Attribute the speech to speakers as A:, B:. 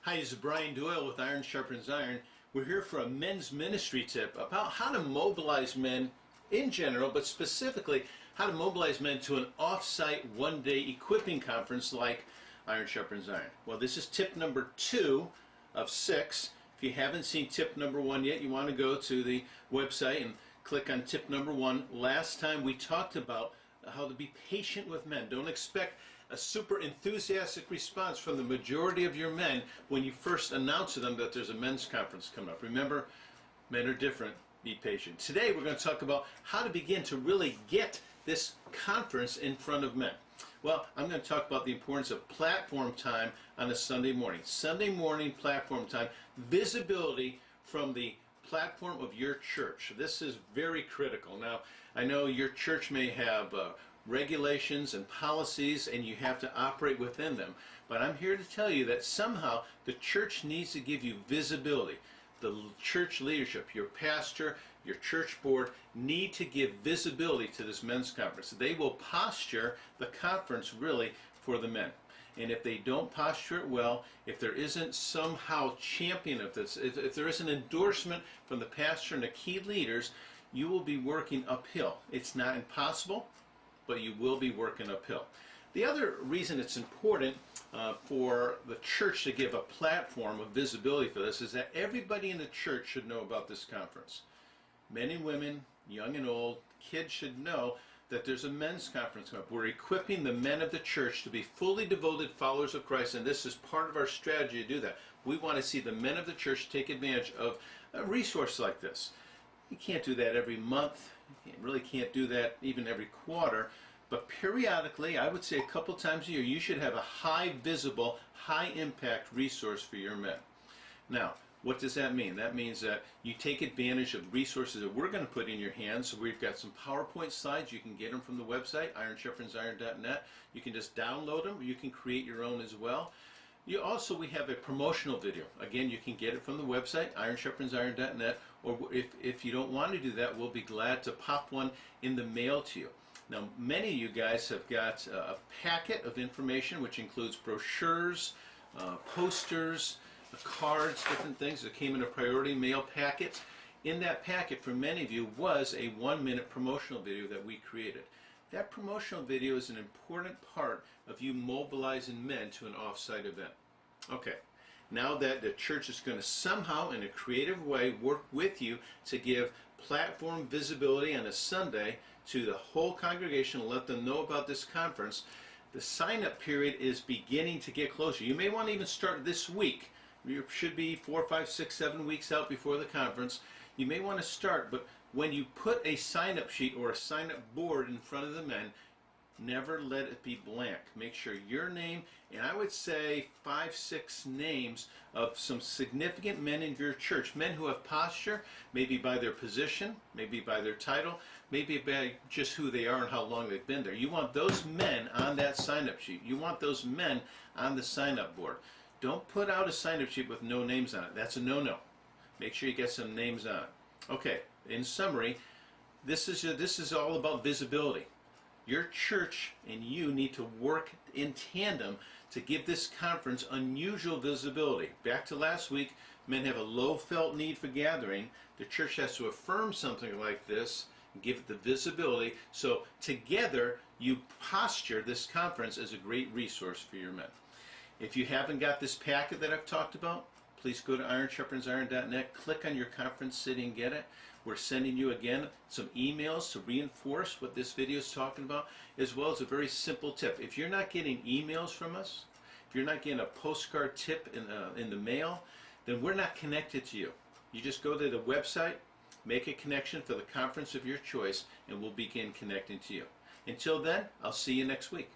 A: Hi, this is Brian Doyle with Iron Sharpens Iron. We're here for a men's ministry tip about how to mobilize men in general, but specifically how to mobilize men to an off-site one-day equipping conference like Iron Sharpens Iron. Well, this is tip number 2 of 6. If you haven't seen tip number 1 yet, you want to go to the website and click on tip number 1. Last time we talked about how to be patient with men. Don't expect a super enthusiastic response from the majority of your men when you first announce to them that there's a men's conference coming up. Remember, men are different. Be patient. Today we're going to talk about how to begin to really get this conference in front of men. Well, I'm going to talk about the importance of platform time on a Sunday morning. Sunday morning platform time, visibility from the platform of your church. This is very critical. Now, I know your church may have regulations and policies and you have to operate within them, but I'm here to tell you that somehow the church needs to give you visibility. The church leadership, your pastor, your church board need to give visibility to this men's conference. They will posture the conference really for the men. And if they don't posture it well, if there isn't somehow champion of this, if there is an endorsement from the pastor and the key leaders, you will be working uphill. It's not impossible, but you will be working uphill. The other reason it's important for the church to give a platform of visibility for this is that everybody in the church should know about this conference. Men and women, young and old, kids should know that there's a men's conference coming up. We're equipping the men of the church to be fully devoted followers of Christ, and this is part of our strategy to do that. We want to see the men of the church take advantage of a resource like this. You can't do that every month. You really can't do that even every quarter. But periodically, I would say a couple times a year, you should have a high visible, high impact resource for your men. Now, what does that mean? That means that you take advantage of resources that we're going to put in your hands. So we've got some PowerPoint slides. You can get them from the website, ironsharpensiron.net. You can just download them, or you can create your own as well. We have a promotional video. Again, you can get it from the website, ironsharpensiron.net, or if you don't want to do that, we'll be glad to pop one in the mail to you. Now, many of you guys have got a packet of information which includes brochures, posters, cards, different things that came in a priority mail packet. In that packet, for many of you, was a 1-minute promotional video that we created. That promotional video is an important part of you mobilizing men to an off-site event. Okay, now that the church is going to somehow, in a creative way, work with you to give platform visibility on a Sunday to the whole congregation and let them know about this conference, the sign-up period is beginning to get closer. You may want to even start this week. You should be 4, 5, 6, 7 weeks out before the conference. You may want to start, but when you put a sign-up sheet or a sign-up board in front of the men, never let it be blank. Make sure your name, and I would say 5, 6 names of some significant men in your church, men who have posture, maybe by their position, maybe by their title, maybe by just who they are and how long they've been there. You want those men on that sign-up sheet. You want those men on the sign-up board. Don't put out a sign-up sheet with no names on it. That's a no-no. Make sure you get some names on it. Okay, in summary, this is all about visibility. Your church and you need to work in tandem to give this conference unusual visibility. Back to last week, men have a low felt need for gathering. The church has to affirm something like this and give it the visibility. So together, you posture this conference as a great resource for your men. If you haven't got this packet that I've talked about, please go to ironsharpensiron.net, click on your conference city and get it. We're sending you again some emails to reinforce what this video is talking about, as well as a very simple tip. If you're not getting emails from us, if you're not getting a postcard tip in the mail, then we're not connected to you. You just go to the website, make a connection for the conference of your choice, and we'll begin connecting to you. Until then, I'll see you next week.